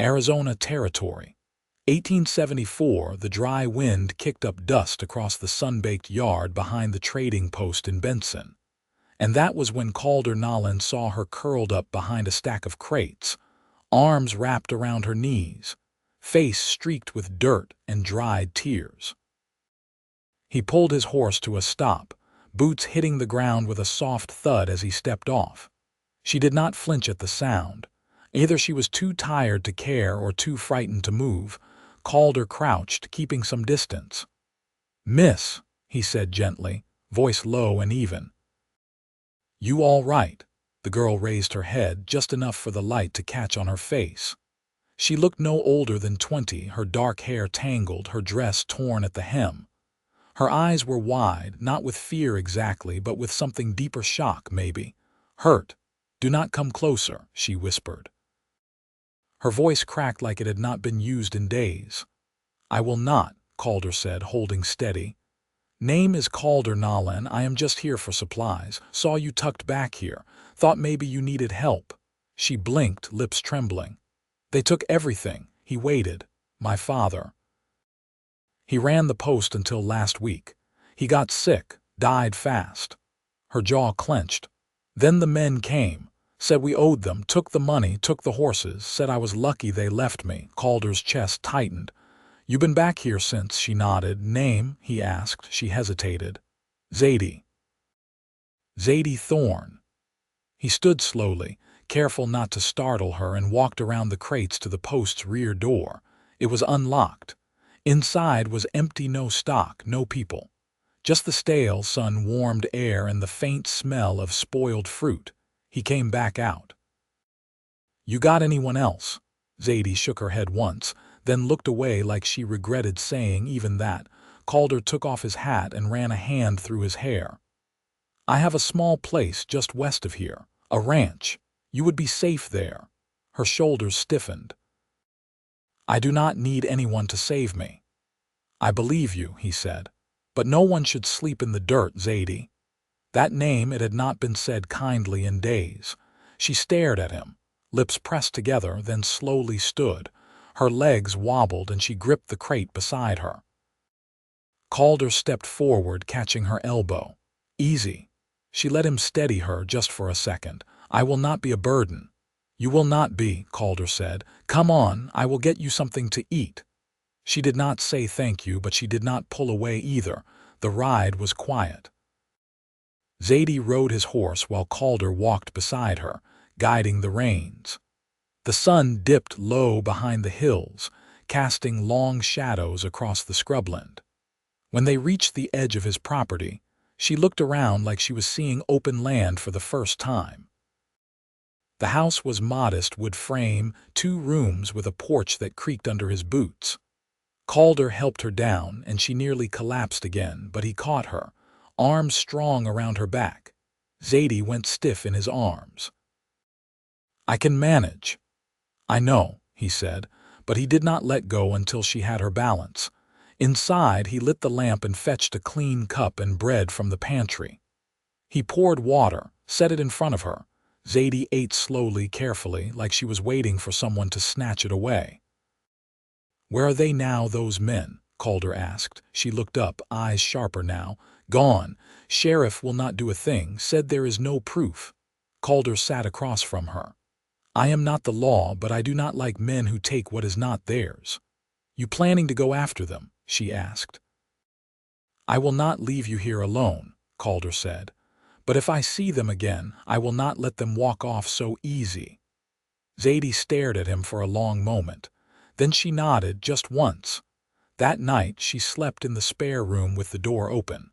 Arizona Territory. 1874, the dry wind kicked up dust across the sun-baked yard behind the trading post in Benson. And that was when Calder Nolan saw her curled up behind a stack of crates, arms wrapped around her knees, face streaked with dirt and dried tears. He pulled his horse to a stop, boots hitting the ground with a soft thud as he stepped off. She did not flinch at the sound. Either she was too tired to care or too frightened to move. Calder crouched, keeping some distance. "Miss," he said gently, voice low and even. "You all right?" The girl raised her head, just enough for the light to catch on her face. She looked no older than 20, her dark hair tangled, her dress torn at the hem. Her eyes were wide, not with fear exactly, but with something deeper, shock maybe. "Hurt. Do not come closer," she whispered. Her voice cracked like it had not been used in days. "I will not," Calder said, holding steady. "Name is Calder Nolan. I am just here for supplies. Saw you tucked back here. Thought maybe you needed help." She blinked, lips trembling. "They took everything." He waited. "My father. He ran the post until last week. He got sick, died fast." Her jaw clenched. "Then the men came. Said we owed them, took the money, took the horses, said I was lucky they left me." Calder's chest tightened. "You been back here since?" She nodded. "Name?" he asked. She hesitated. "Zadie. Zadie Thorne." He stood slowly, careful not to startle her, and walked around the crates to the post's rear door. It was unlocked. Inside was empty, no stock, no people. Just the stale, sun-warmed air and the faint smell of spoiled fruit. He came back out. "You got anyone else?" Zadie shook her head once, then looked away like she regretted saying even that. Calder took off his hat and ran a hand through his hair. "I have a small place just west of here, a ranch. You would be safe there." Her shoulders stiffened. "I do not need anyone to save me." "I believe you," he said. "But no one should sleep in the dirt, Zadie." That name, it had not been said kindly in days. She stared at him, lips pressed together, then slowly stood. Her legs wobbled and she gripped the crate beside her. Calder stepped forward, catching her elbow. "Easy." She let him steady her just for a second. "I will not be a burden." "You will not be," Calder said. "Come on, I will get you something to eat." She did not say thank you, but she did not pull away either. The ride was quiet. Zadie rode his horse while Calder walked beside her, guiding the reins. The sun dipped low behind the hills, casting long shadows across the scrubland. When they reached the edge of his property, she looked around like she was seeing open land for the first time. The house was modest, wood frame, 2 rooms with a porch that creaked under his boots. Calder helped her down, and she nearly collapsed again, but he caught her, arms strong around her back. Zadie went stiff in his arms. "I can manage." "I know," he said, but he did not let go until she had her balance. Inside, he lit the lamp and fetched a clean cup and bread from the pantry. He poured water, set it in front of her. Zadie ate slowly, carefully, like she was waiting for someone to snatch it away. "Where are they now, those men?" Calder asked. She looked up, eyes sharper now. "Gone. Sheriff will not do a thing, said there is no proof." Calder sat across from her. "I am not the law, but I do not like men who take what is not theirs." "You planning to go after them?" she asked. "I will not leave you here alone," Calder said. "But if I see them again, I will not let them walk off so easy." Zadie stared at him for a long moment. Then she nodded just once. That night she slept in the spare room with the door open.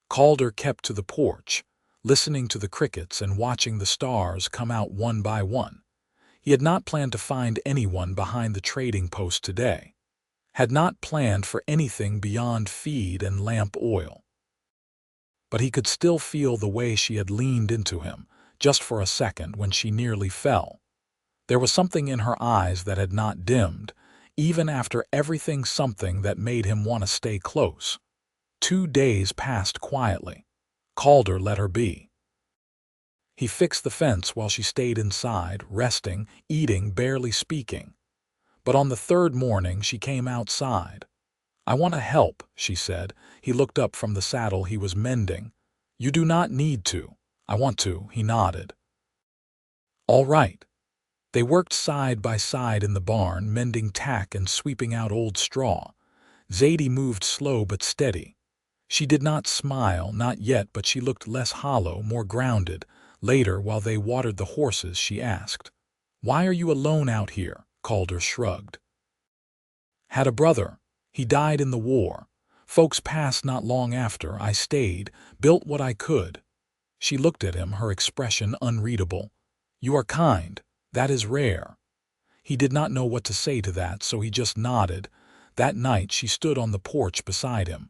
Calder kept to the porch, listening to the crickets and watching the stars come out one by one. He had not planned to find anyone behind the trading post today. Had not planned for anything beyond feed and lamp oil. But he could still feel the way she had leaned into him, just for a second, when she nearly fell. There was something in her eyes that had not dimmed, even after everything, something that made him want to stay close. 2 days passed quietly. Calder let her be. He fixed the fence while she stayed inside, resting, eating, barely speaking. But on the third morning she came outside. "I want to help," she said. He looked up from the saddle he was mending. "You do not need to." "I want to," he nodded. "All right." They worked side by side in the barn, mending tack and sweeping out old straw. Zadie moved slow but steady. She did not smile, not yet, but she looked less hollow, more grounded. Later, while they watered the horses, she asked, "Why are you alone out here?" Calder shrugged. "Had a brother. He died in the war. Folks passed not long after. I stayed, built what I could." She looked at him, her expression unreadable. "You are kind. That is rare." He did not know what to say to that, so he just nodded. That night she stood on the porch beside him.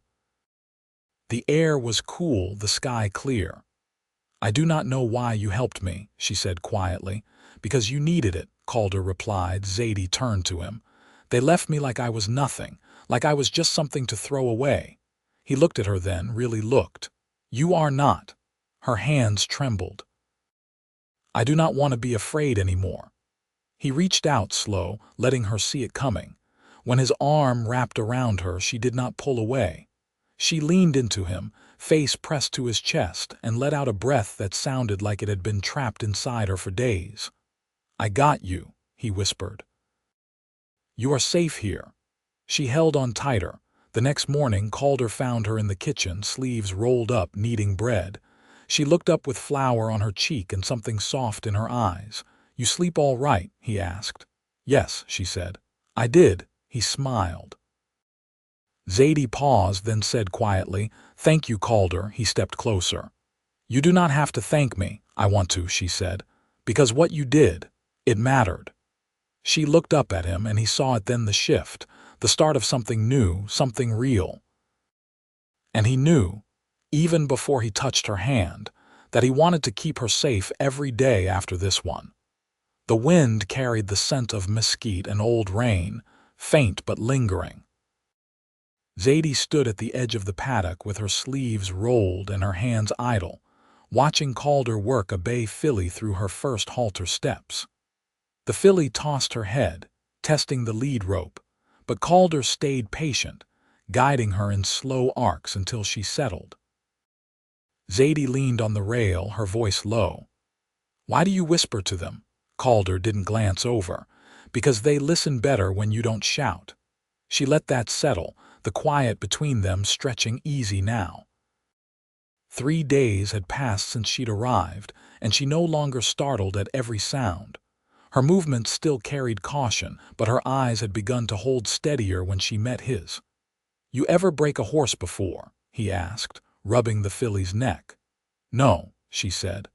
The air was cool, the sky clear. "I do not know why you helped me," she said quietly. "Because you needed it," Calder replied. Zadie turned to him. "They left me like I was nothing, like I was just something to throw away." He looked at her then, really looked. "You are not." Her hands trembled. "I do not want to be afraid anymore." He reached out slow, letting her see it coming. When his arm wrapped around her, she did not pull away. She leaned into him, face pressed to his chest, and let out a breath that sounded like it had been trapped inside her for days. "I got you," he whispered. "You are safe here." She held on tighter. The next morning, Calder found her in the kitchen, sleeves rolled up, kneading bread. She looked up with flour on her cheek and something soft in her eyes. "You sleep all right?" he asked. "Yes," she said. "I did." He smiled. Zadie paused, then said quietly, "Thank you, Calder." He stepped closer. "You do not have to thank me." "I want to," she said. "Because what you did, it mattered." She looked up at him, and he saw it then, the shift, the start of something new, something real. And he knew, even before he touched her hand, that he wanted to keep her safe every day after this one. The wind carried the scent of mesquite and old rain, faint but lingering. Zadie stood at the edge of the paddock with her sleeves rolled and her hands idle, watching Calder work a bay filly through her first halter steps. The filly tossed her head, testing the lead rope, but Calder stayed patient, guiding her in slow arcs until she settled. Zadie leaned on the rail, her voice low. "Why do you whisper to them?" Calder didn't glance over. "Because they listen better when you don't shout." She let that settle, the quiet between them stretching easy now. 3 days had passed since she'd arrived, and she no longer startled at every sound. Her movements still carried caution, but her eyes had begun to hold steadier when she met his. "You ever break a horse before?" he asked, rubbing the filly's neck. "No," she said.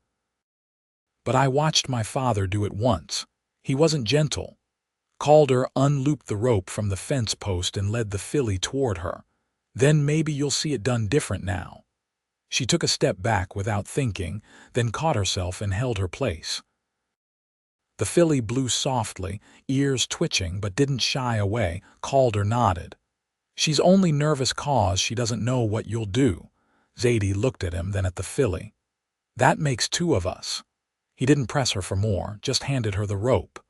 "But I watched my father do it once. He wasn't gentle." Calder unlooped the rope from the fence post and led the filly toward her. "Then maybe you'll see it done different now." She took a step back without thinking, then caught herself and held her place. The filly blew softly, ears twitching, but didn't shy away. Calder nodded. "She's only nervous 'cause she doesn't know what you'll do." Zadie looked at him, then at the filly. "That makes 2 of us." He didn't press her for more, just handed her the rope.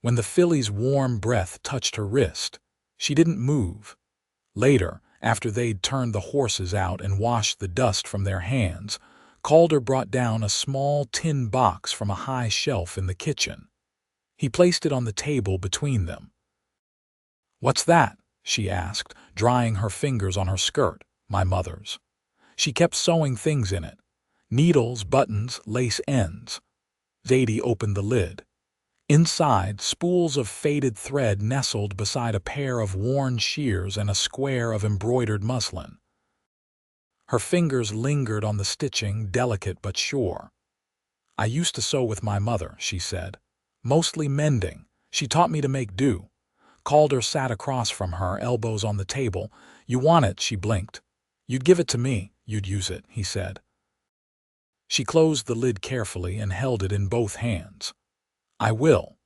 When the filly's warm breath touched her wrist, she didn't move. Later, after they'd turned the horses out and washed the dust from their hands, Calder brought down a small tin box from a high shelf in the kitchen. He placed it on the table between them. "What's that?" she asked, drying her fingers on her skirt. "My mother's. She kept sewing things in it. Needles, buttons, lace ends." Zadie opened the lid. Inside, spools of faded thread nestled beside a pair of worn shears and a square of embroidered muslin. Her fingers lingered on the stitching, delicate but sure. "I used to sew with my mother," she said. "Mostly mending. She taught me to make do." Calder sat across from her, elbows on the table. "You want it," she blinked. "You'd give it to me. You'd use it," he said. She closed the lid carefully and held it in both hands. "I will."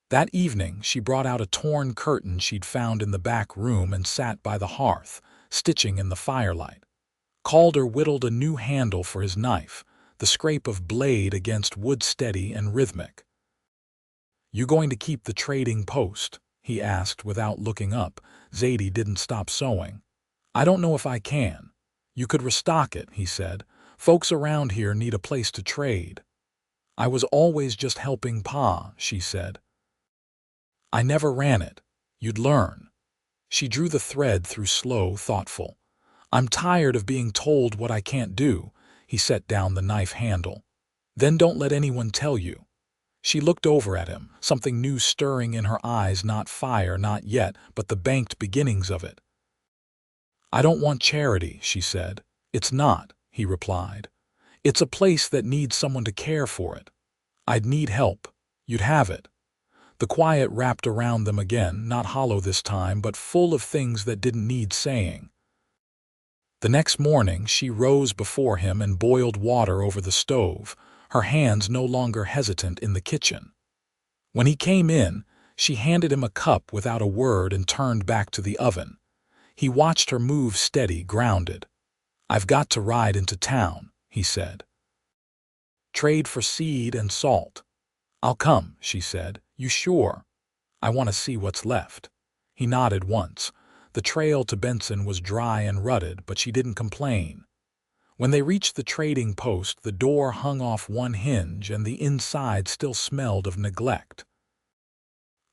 That evening, she brought out a torn curtain she'd found in the back room and sat by the hearth, stitching in the firelight. Calder whittled a new handle for his knife. the scrape of blade against wood steady and rhythmic. "You going to keep the trading post?" he asked without looking up. Zadie didn't stop sewing. "I don't know if I can. You could restock it," he said. "Folks around here need a place to trade." "I was always just helping Pa," she said. "I never ran it. You'd learn." She drew the thread through slow, thoughtful. "I'm tired of being told what I can't do." He set down the knife handle. "Then don't let anyone tell you." She looked over at him, something new stirring in her eyes, not fire, not yet, but the banked beginnings of it. "I don't want charity," she said. "It's not," he replied. "It's a place that needs someone to care for it. I'd need help. You'd have it." The quiet wrapped around them again, not hollow this time, but full of things that didn't need saying. The next morning she rose before him and boiled water over the stove, her hands no longer hesitant in the kitchen. When he came in, she handed him a cup without a word and turned back to the oven. He watched her move steady, grounded. "I've got to ride into town," he said. "Trade for seed and salt." "I'll come," she said. "You sure?" "I want to see what's left." He nodded once. The trail to Benson was dry and rutted, but she didn't complain. When they reached the trading post, the door hung off one hinge and the inside still smelled of neglect.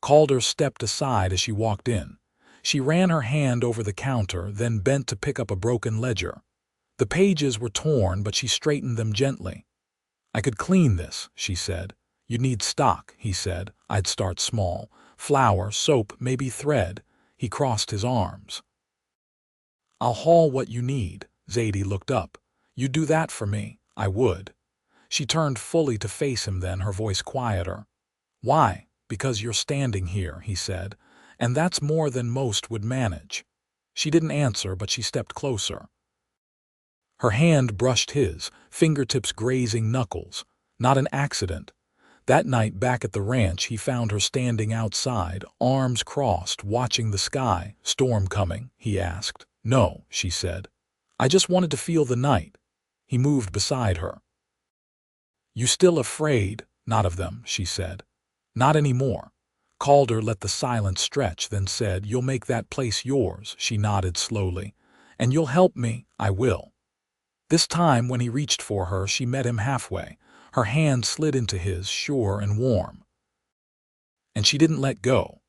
Calder stepped aside as she walked in. She ran her hand over the counter, then bent to pick up a broken ledger. The pages were torn, but she straightened them gently. "I could clean this," she said. "You'd need stock," he said. "I'd start small. Flour, soap, maybe thread." He crossed his arms. "I'll haul what you need." Zadie looked up. "You'd do that for me?" "I would." She turned fully to face him then, her voice quieter. "Why?" "Because you're standing here," he said. "And that's more than most would manage." She didn't answer, but she stepped closer. Her hand brushed his, fingertips grazing knuckles. Not an accident. That night back at the ranch he found her standing outside, arms crossed, watching the sky. "Storm coming?" he asked. "No," she said. "I just wanted to feel the night." He moved beside her. "You still afraid?" "Not of them," she said. "Not anymore." Calder let the silence stretch, then said, "You'll make that place yours." She nodded slowly. "And you'll help me?" "I will." This time, when he reached for her, she met him halfway. Her hand slid into his, sure and warm. And she didn't let go.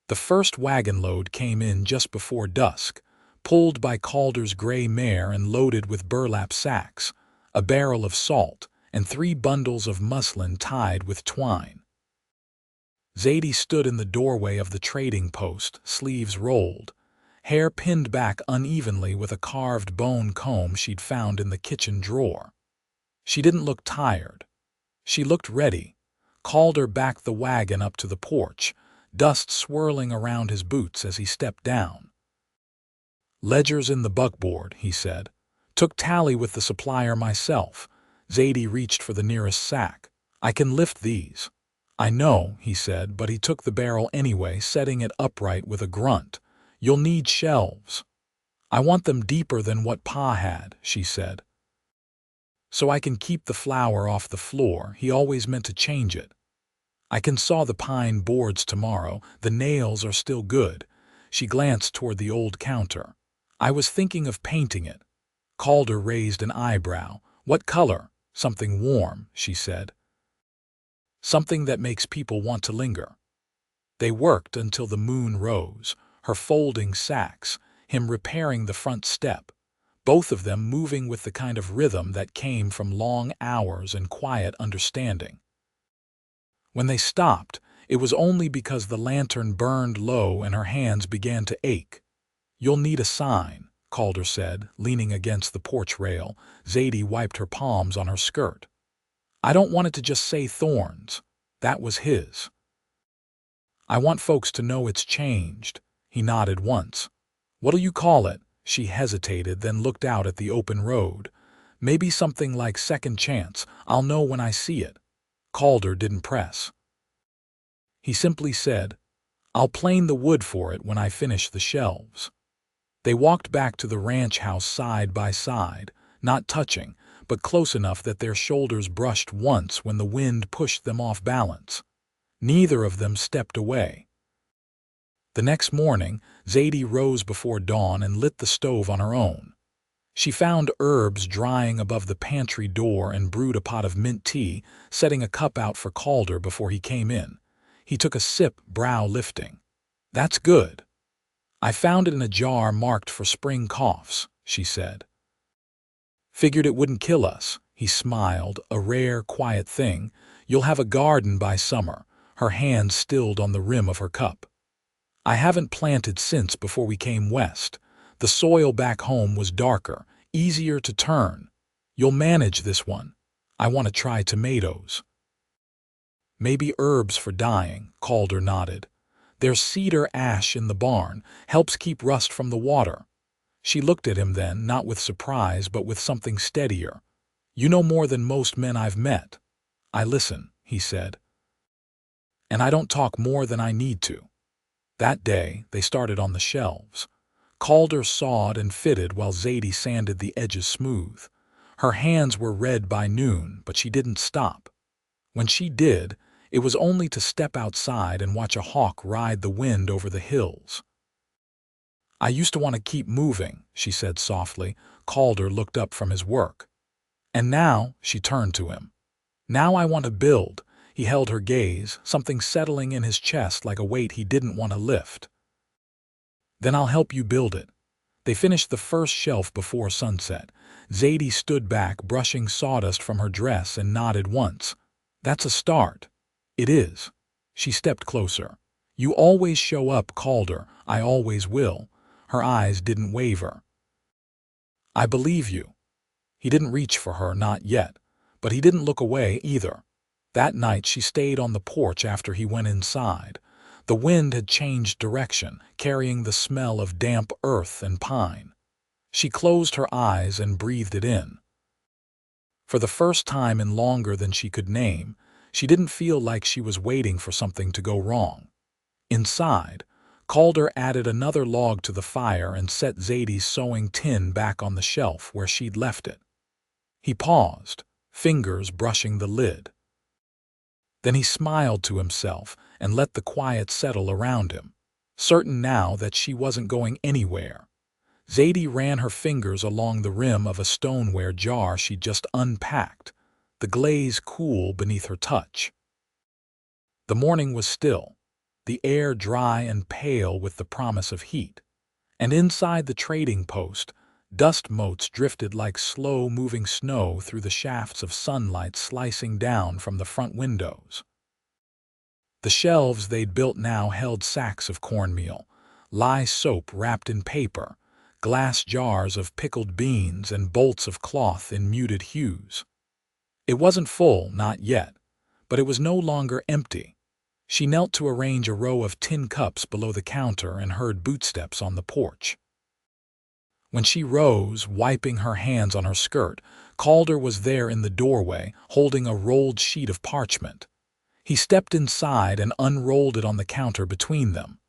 The first wagon load came in just before dusk, pulled by Calder's gray mare and loaded with burlap sacks, a barrel of salt, and 3 bundles of muslin tied with twine. Zadie stood in the doorway of the trading post, sleeves rolled, hair pinned back unevenly with a carved bone comb she'd found in the kitchen drawer. She didn't look tired. She looked ready. Calder backed the wagon up to the porch, dust swirling around his boots as he stepped down. "Ledger's in the buckboard," he said. "Took tally with the supplier myself." Zadie reached for the nearest sack. "I can lift these." "I know," he said, but he took the barrel anyway, setting it upright with a grunt. "You'll need shelves." "I want them deeper than what Pa had," she said. "So I can keep the flour off the floor. He always meant to change it." "I can saw the pine boards tomorrow. The nails are still good." She glanced toward the old counter. "I was thinking of painting it." Calder raised an eyebrow. "What color?" "Something warm," she said. "Something that makes people want to linger." They worked until the moon rose, her folding sacks, him repairing the front step, both of them moving with the kind of rhythm that came from long hours and quiet understanding. When they stopped, it was only because the lantern burned low and her hands began to ache. "You'll need a sign," Calder said, leaning against the porch rail. Zadie wiped her palms on her skirt. "I don't want it to just say Thorns." That was his. "I want folks to know it's changed." He nodded once. "What'll you call it?" She hesitated, then looked out at the open road. "Maybe something like Second Chance. I'll know when I see it." Calder didn't press. He simply said, "I'll plane the wood for it when I finish the shelves." They walked back to the ranch house side by side, not touching, but close enough that their shoulders brushed once when the wind pushed them off balance. Neither of them stepped away. The next morning, Zadie rose before dawn and lit the stove on her own. She found herbs drying above the pantry door and brewed a pot of mint tea, setting a cup out for Calder before he came in. He took a sip, brow lifting. "That's good. I found it in a jar marked for spring coughs," she said. "Figured it wouldn't kill us," he smiled, a rare, quiet thing. "You'll have a garden by summer." Her hand stilled on the rim of her cup. "I haven't planted since before we came west. The soil back home was darker, easier to turn. You'll manage this one. I want to try tomatoes." "Maybe herbs for dyeing," Calder nodded. "There's cedar ash in the barn, helps keep rust from the water." She looked at him then, not with surprise, but with something steadier. "You know more than most men I've met." "I listen," he said. "And I don't talk more than I need to." That day, they started on the shelves. Calder sawed and fitted while Zadie sanded the edges smooth. Her hands were red by noon, but she didn't stop. When she did, it was only to step outside and watch a hawk ride the wind over the hills. "I used to want to keep moving," she said softly. Calder looked up from his work. "And now," she turned to him. "Now I want to build." He held her gaze, something settling in his chest like a weight he didn't want to lift. "Then I'll help you build it." They finished the first shelf before sunset. Zadie stood back, brushing sawdust from her dress, and nodded once. "That's a start." "It is." She stepped closer. "You always show up, Calder." "I always will." Her eyes didn't waver. "I believe you." He didn't reach for her, not yet, but he didn't look away either. That night she stayed on the porch after he went inside. The wind had changed direction, carrying the smell of damp earth and pine. She closed her eyes and breathed it in. For the first time in longer than she could name, she didn't feel like she was waiting for something to go wrong. Inside, Calder added another log to the fire and set Zadie's sewing tin back on the shelf where she'd left it. He paused, fingers brushing the lid. Then he smiled to himself and let the quiet settle around him, certain now that she wasn't going anywhere. Zadie ran her fingers along the rim of a stoneware jar she'd just unpacked, the glaze cool beneath her touch. The morning was still, the air dry and pale with the promise of heat, and inside the trading post, dust motes drifted like slow-moving snow through the shafts of sunlight slicing down from the front windows. The shelves they'd built now held sacks of cornmeal, lye soap wrapped in paper, glass jars of pickled beans, and bolts of cloth in muted hues. It wasn't full, not yet, but it was no longer empty. She knelt to arrange a row of tin cups below the counter and heard bootsteps on the porch. When she rose, wiping her hands on her skirt, Calder was there in the doorway, holding a rolled sheet of parchment. He stepped inside and unrolled it on the counter between them.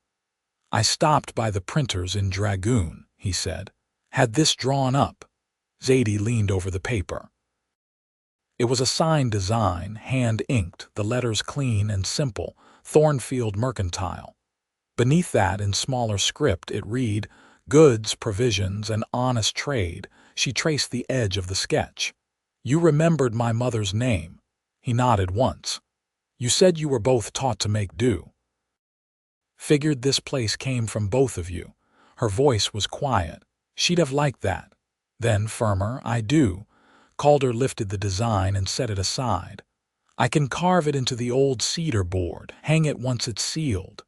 "I stopped by the printers in Dragoon," he said. "Had this drawn up." Zadie leaned over the paper. It was a signed design, hand-inked, the letters clean and simple, Thornfield Mercantile. Beneath that, in smaller script, it read, "Goods, provisions, and honest trade." She traced the edge of the sketch. "You remembered my mother's name." He nodded once. "You said you were both taught to make do." "Figured this place came from both of you." Her voice was quiet. She'd have liked that. Then, firmer, "I do." Calder lifted the design and set it aside. "I can carve it into the old cedar board, hang it once it's sealed."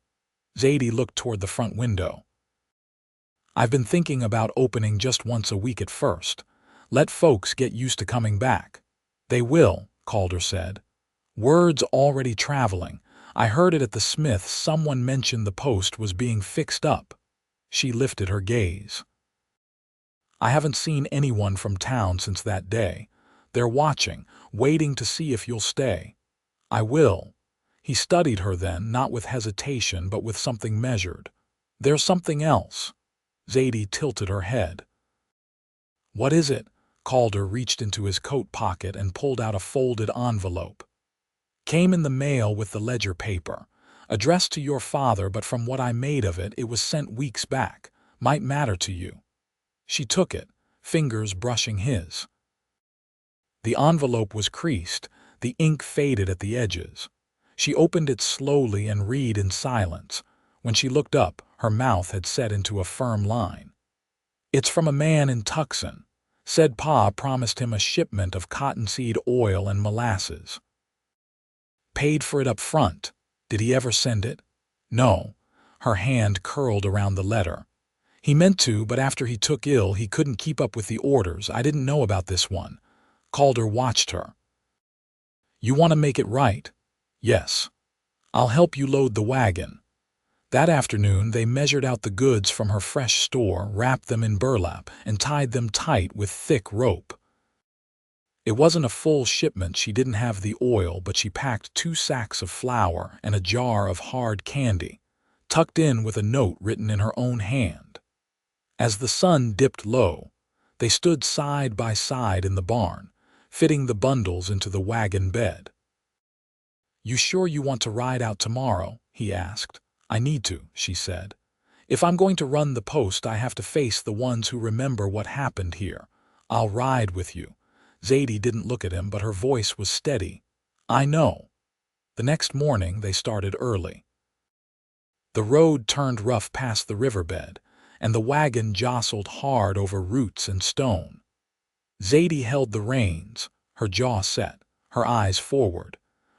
Zadie looked toward the front window. "I've been thinking about opening just once a week at first. Let folks get used to coming back." "They will," Calder said. "Word's already traveling. I heard it at the Smiths. Someone mentioned the post was being fixed up." She lifted her gaze. "I haven't seen anyone from town since that day. They're watching, waiting to see if you'll stay." "I will." He studied her then, not with hesitation, but with something measured. "There's something else." Zadie tilted her head. "What is it?" Calder reached into his coat pocket and pulled out a folded envelope. Came in the mail with the ledger paper. Addressed to your father, but from what I made of it, it was sent weeks back. Might matter to you. She took it, fingers brushing his. The envelope was creased, the ink faded at the edges. She opened it slowly and read in silence. When she looked up, her mouth had set into a firm line. It's from a man in Tucson. Said Pa promised him a shipment of cottonseed oil and molasses. Paid for it up front. Did he ever send it? No. Her hand curled around the letter. He meant to, but after he took ill, he couldn't keep up with the orders. I didn't know about this one. Calder watched her. You want to make it right? Yes. I'll help you load the wagon. That afternoon, they measured out the goods from her fresh store, wrapped them in burlap, and tied them tight with thick rope. It wasn't a full shipment. She didn't have the oil, but she packed 2 sacks of flour and a jar of hard candy, tucked in with a note written in her own hand. As the sun dipped low, they stood side by side in the barn, fitting the bundles into the wagon bed. You sure you want to ride out tomorrow? He asked. I need to, she said. If I'm going to run the post, I have to face the ones who remember what happened here. I'll ride with you. Zadie didn't look at him, but her voice was steady. I know. The next morning, they started early. The road turned rough past the riverbed, and the wagon jostled hard over roots and stone. Zadie held the reins, her jaw set, her eyes forward.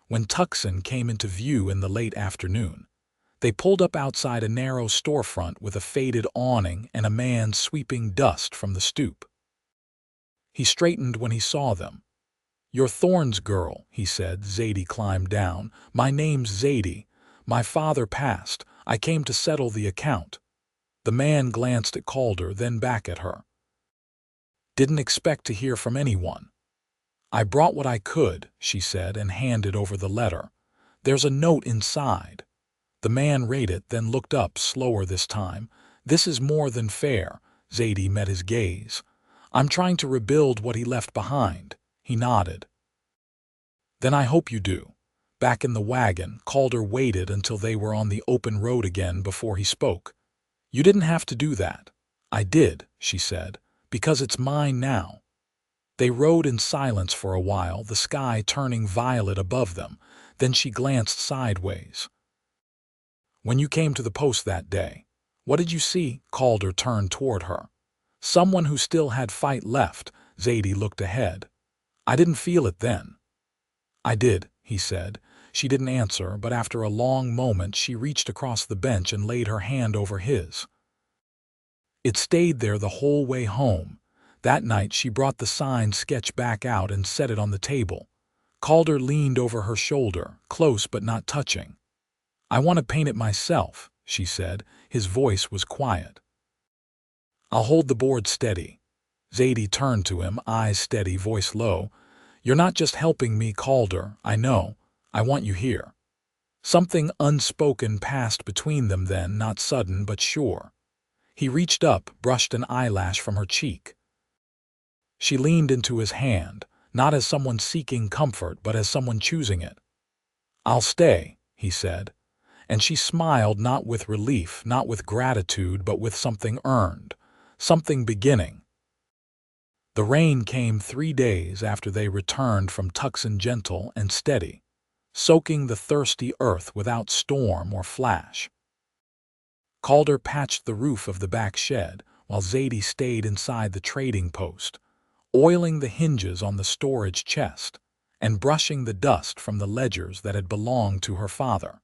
When Tucson came into view in the late afternoon, they pulled up outside a narrow storefront with a faded awning and a man sweeping dust from the stoop. He straightened when he saw them. You're Thorne's girl, he said. Zadie climbed down. My name's Zadie. My father passed. I came to settle the account. The man glanced at Calder, then back at her. Didn't expect to hear from anyone. I brought what I could, she said, and handed over the letter. There's a note inside. The man read it, then looked up, slower this time. This is more than fair. Zadie met his gaze. I'm trying to rebuild what he left behind. He nodded. Then I hope you do. Back in the wagon, Calder waited until they were on the open road again before he spoke. You didn't have to do that. I did, she said, because it's mine now. They rode in silence for a while, the sky turning violet above them. Then she glanced sideways. When you came to the post that day, what did you see? Calder turned toward her. Someone who still had fight left. Zadie looked ahead. I didn't feel it then. I did, he said. She didn't answer, but after a long moment she reached across the bench and laid her hand over his. It stayed there the whole way home. That night she brought the signed sketch back out and set it on the table. Calder leaned over her shoulder, close but not touching. I want to paint it myself, she said. His voice was quiet. I'll hold the board steady. Zadie turned to him, eyes steady, voice low. You're not just helping me, Calder. I know. I want you here. Something unspoken passed between them then, not sudden but sure. He reached up, brushed an eyelash from her cheek. She leaned into his hand, not as someone seeking comfort, but as someone choosing it. I'll stay, he said. And she smiled, not with relief, not with gratitude, but with something earned, something beginning. The rain came 3 days after they returned from Tucson, gentle and steady, soaking the thirsty earth without storm or flash. Calder patched the roof of the back shed, while Zadie stayed inside the trading post, oiling the hinges on the storage chest and brushing the dust from the ledgers that had belonged to her father.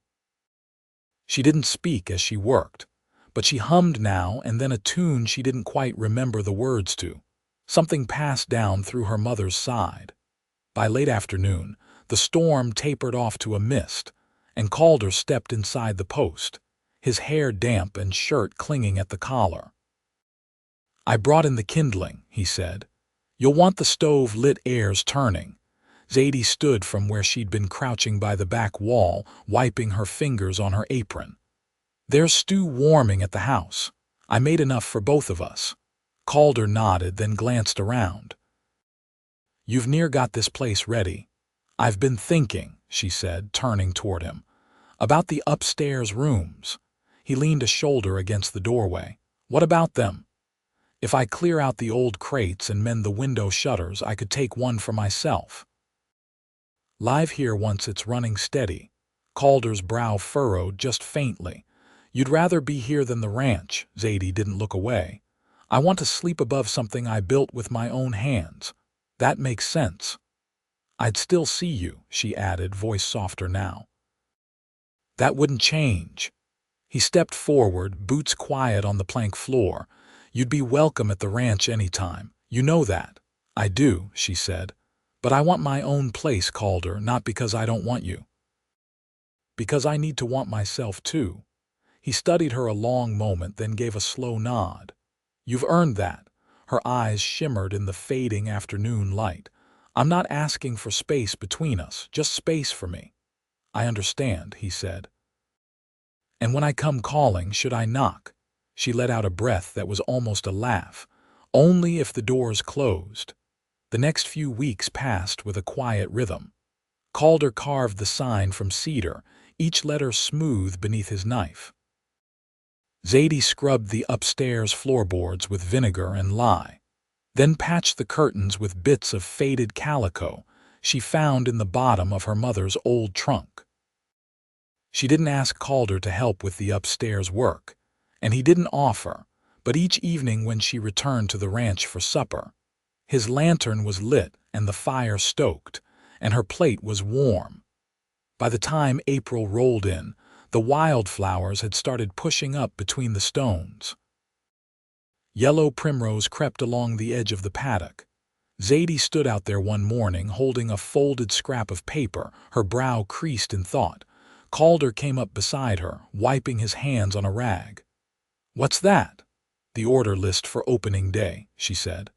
She didn't speak as she worked, but she hummed now and then a tune she didn't quite remember the words to. Something passed down through her mother's side. By late afternoon, the storm tapered off to a mist, and Calder stepped inside the post, his hair damp and shirt clinging at the collar. I brought in the kindling, he said. You'll want the stove lit, airs turning. Zadie stood from where she'd been crouching by the back wall, wiping her fingers on her apron. There's stew warming at the house. I made enough for both of us. Calder nodded, then glanced around. You've near got this place ready. I've been thinking, she said, turning toward him, about the upstairs rooms. He leaned a shoulder against the doorway. What about them? If I clear out the old crates and mend the window shutters, I could take one for myself. Live here once it's running steady. Calder's brow furrowed just faintly. You'd rather be here than the ranch. Zadie didn't look away. I want to sleep above something I built with my own hands. That makes sense. I'd still see you, she added, voice softer now. That wouldn't change. He stepped forward, boots quiet on the plank floor. You'd be welcome at the ranch anytime. You know that. I do, she said. But I want my own place, Calder, not because I don't want you. Because I need to want myself too. He studied her a long moment, then gave a slow nod. You've earned that. Her eyes shimmered in the fading afternoon light. I'm not asking for space between us, just space for me. I understand, he said. And when I come calling, should I knock? She let out a breath that was almost a laugh. Only if the doors closed. The next few weeks passed with a quiet rhythm. Calder carved the sign from cedar, each letter smooth beneath his knife. Zadie scrubbed the upstairs floorboards with vinegar and lye, then patched the curtains with bits of faded calico she found in the bottom of her mother's old trunk. She didn't ask Calder to help with the upstairs work, and he didn't offer, but each evening when she returned to the ranch for supper, his lantern was lit and the fire stoked, and her plate was warm. By the time April rolled in, the wildflowers had started pushing up between the stones. Yellow primrose crept along the edge of the paddock. Zadie stood out there one morning holding a folded scrap of paper, her brow creased in thought. Calder came up beside her, wiping his hands on a rag. What's that? The order list for opening day, she said.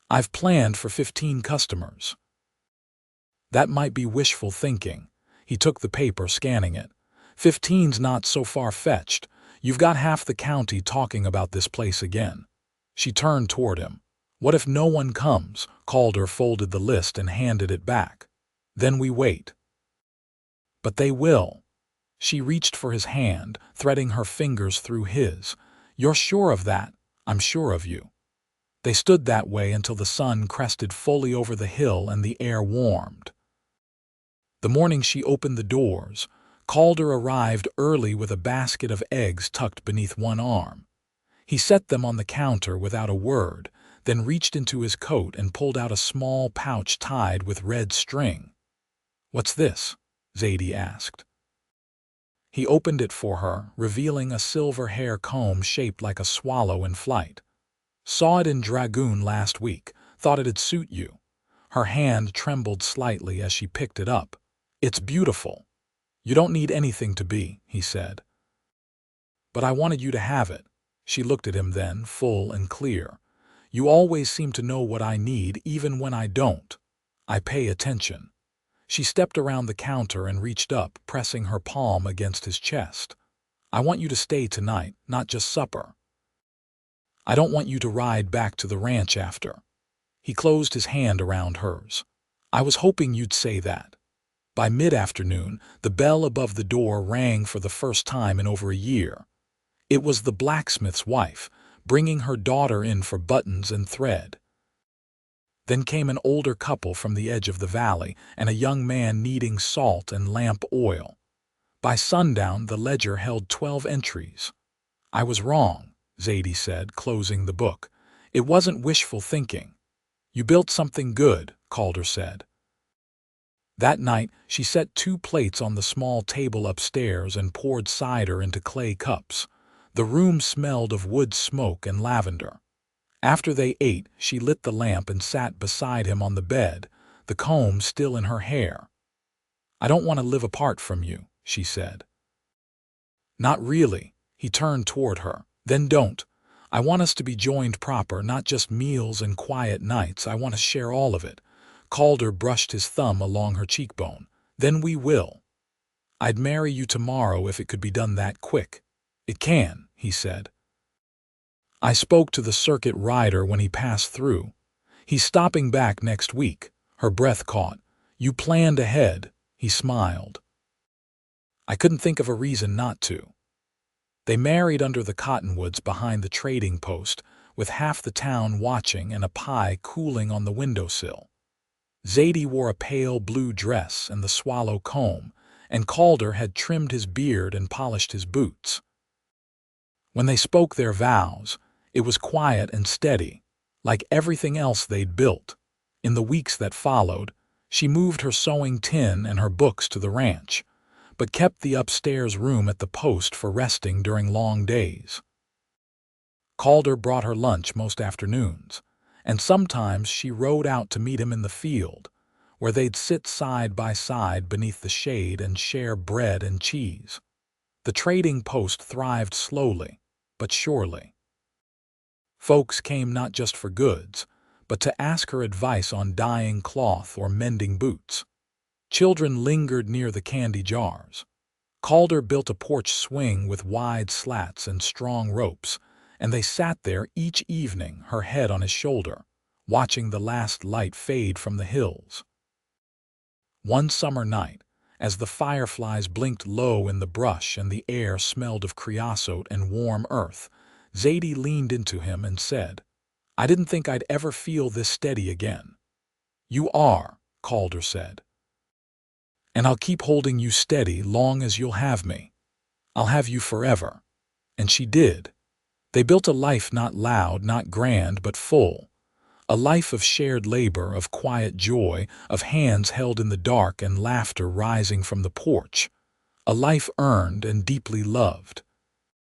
I've planned for 15 customers. That might be wishful thinking. He took the paper, scanning it. 15's not so far-fetched. You've got half the county talking about this place again. She turned toward him. What if no one comes? Calder folded the list and handed it back. Then we wait. But they will. She reached for his hand, threading her fingers through his. You're sure of that? I'm sure of you. They stood that way until the sun crested fully over the hill and the air warmed. The morning she opened the doors, Calder arrived early with a basket of eggs tucked beneath one arm. He set them on the counter without a word, then reached into his coat and pulled out a small pouch tied with red string. What's this? Zadie asked. He opened it for her, revealing a silver hair comb shaped like a swallow in flight. Saw it in Dragoon last week. Thought it'd suit you. Her hand trembled slightly as she picked it up. It's beautiful. You don't need anything to be, he said. But I wanted you to have it. She looked at him then, full and clear. You always seem to know what I need, even when I don't. I pay attention. She stepped around the counter and reached up, pressing her palm against his chest. I want you to stay tonight, not just supper. I don't want you to ride back to the ranch after. He closed his hand around hers. I was hoping you'd say that. By mid-afternoon, the bell above the door rang for the first time in over a year. It was the blacksmith's wife, bringing her daughter in for buttons and thread. Then came an older couple from the edge of the valley and a young man needing salt and lamp oil. By sundown, the ledger held 12 entries. I was wrong, Zadie said, closing the book. It wasn't wishful thinking. You built something good, Calder said. That night, she set 2 plates on the small table upstairs and poured cider into clay cups. The room smelled of wood smoke and lavender. After they ate, she lit the lamp and sat beside him on the bed, the comb still in her hair. I don't want to live apart from you, she said. Not really. He turned toward her. Then don't. I want us to be joined proper, not just meals and quiet nights. I want to share all of it. Calder brushed his thumb along her cheekbone. Then we will. I'd marry you tomorrow if it could be done that quick. It can, he said. I spoke to the circuit rider when he passed through. He's stopping back next week. Her breath caught. "You planned ahead," he smiled. "I couldn't think of a reason not to." They married under the cottonwoods behind the trading post, with half the town watching and a pie cooling on the windowsill. Zadie wore a pale blue dress and the swallow comb, and Calder had trimmed his beard and polished his boots. When they spoke their vows, it was quiet and steady, like everything else they'd built. In the weeks that followed, she moved her sewing tin and her books to the ranch, but kept the upstairs room at the post for resting during long days. Calder brought her lunch most afternoons, and sometimes she rode out to meet him in the field, where they'd sit side by side beneath the shade and share bread and cheese. The trading post thrived slowly, but surely. Folks came not just for goods, but to ask her advice on dyeing cloth or mending boots. Children lingered near the candy jars. Calder built a porch swing with wide slats and strong ropes, and they sat there each evening, her head on his shoulder, watching the last light fade from the hills. One summer night, as the fireflies blinked low in the brush and the air smelled of creosote and warm earth, Zadie leaned into him and said, "I didn't think I'd ever feel this steady again." "You are," Calder said. "And I'll keep holding you steady long as you'll have me. I'll have you forever." And she did. They built a life not loud, not grand, but full. A life of shared labor, of quiet joy, of hands held in the dark and laughter rising from the porch. A life earned and deeply loved.